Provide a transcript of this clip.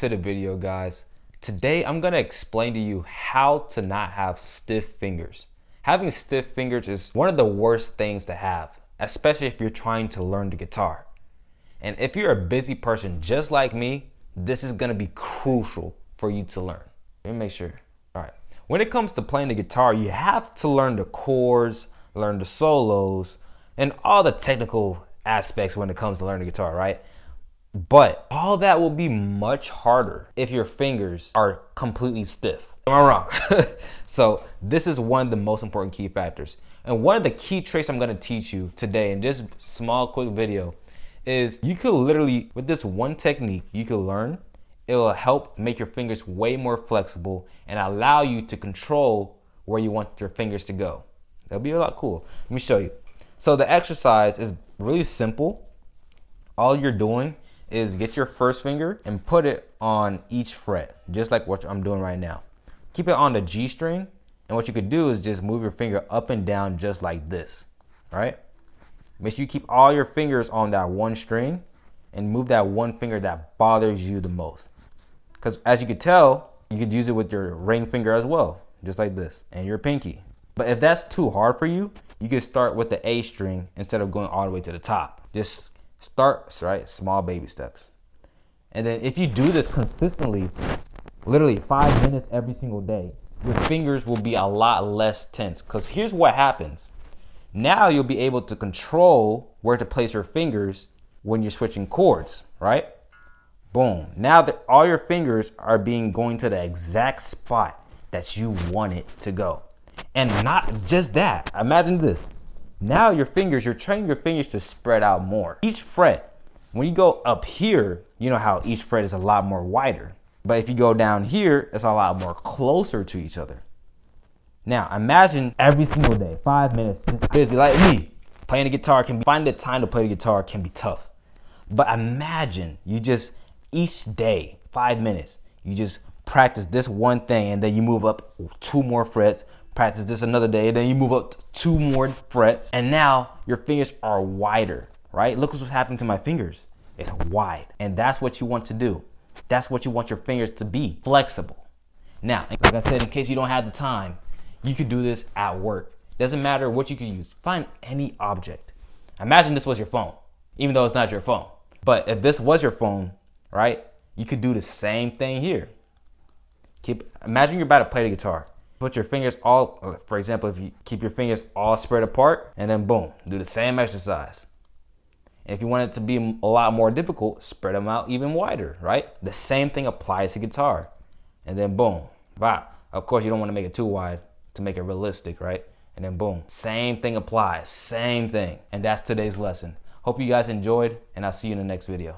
To the video, guys. Today I'm gonna explain to you how to not have stiff fingers. Having stiff fingers is one of the worst things to have, especially if you're trying to learn the guitar. And if you're a busy person just like me, this is gonna be crucial for you to learn. Let me make sure. All right. When it comes to playing the guitar, you have to learn the chords, learn the solos, and all the technical aspects when it comes to learning the guitar, right? But all that will be much harder if your fingers are completely stiff. Am I wrong? So this is one of the most important key factors. And one of the key tricks I'm gonna teach you today in this small, quick video is you could literally, with this one technique you could learn, it will help make your fingers way more flexible and allow you to control where you want your fingers to go. That'll be a lot cool. Let me show you. So the exercise is really simple. All you're doing is get your first finger and put it on each fret, just like what I'm doing right now. Keep it on the G string, and what you could do is just move your finger up and down just like this, right? Make sure you keep all your fingers on that one string and move that one finger that bothers you the most. Because as you could tell, you could use it with your ring finger as well, just like this, and your pinky. But if that's too hard for you, you can start with the A string instead of going all the way to the top. Just start, right? Small baby steps. And then if you do this consistently, literally 5 minutes every single day, your fingers will be a lot less tense. Because here's what happens. Now you'll be able to control where to place your fingers when you're switching chords, right? Boom. Now that all your fingers are going to the exact spot that you want it to go. And not just that. Imagine this. Now you're training your fingers to spread out more. Each fret, when you go up here, you know how each fret is a lot more wider. But if you go down here, it's a lot more closer to each other. Now imagine every single day, 5 minutes, busy like me. Playing the guitar finding the time to play the guitar can be tough. But imagine you just, each day, 5 minutes, you just practice this one thing and then you move up 2 more frets. Practice this another day, then you move up 2 more frets, and now your fingers are wider, right? Look what's happening to my fingers. It's wide, and that's what you want to do. That's what you want your fingers to be, flexible. Now, like I said, in case you don't have the time, you could do this at work. Doesn't matter what you can use. Find any object. Imagine this was your phone, even though it's not your phone. But if this was your phone, right, you could do the same thing here. Imagine you're about to play the guitar. Put your fingers all, for example, if you keep your fingers all spread apart, and then boom, do the same exercise. And if you want it to be a lot more difficult, spread them out even wider, right? The same thing applies to guitar. And then boom, wow. Of course, you don't want to make it too wide to make it realistic, right? And then boom, same thing applies, same thing. And that's today's lesson. Hope you guys enjoyed, and I'll see you in the next video.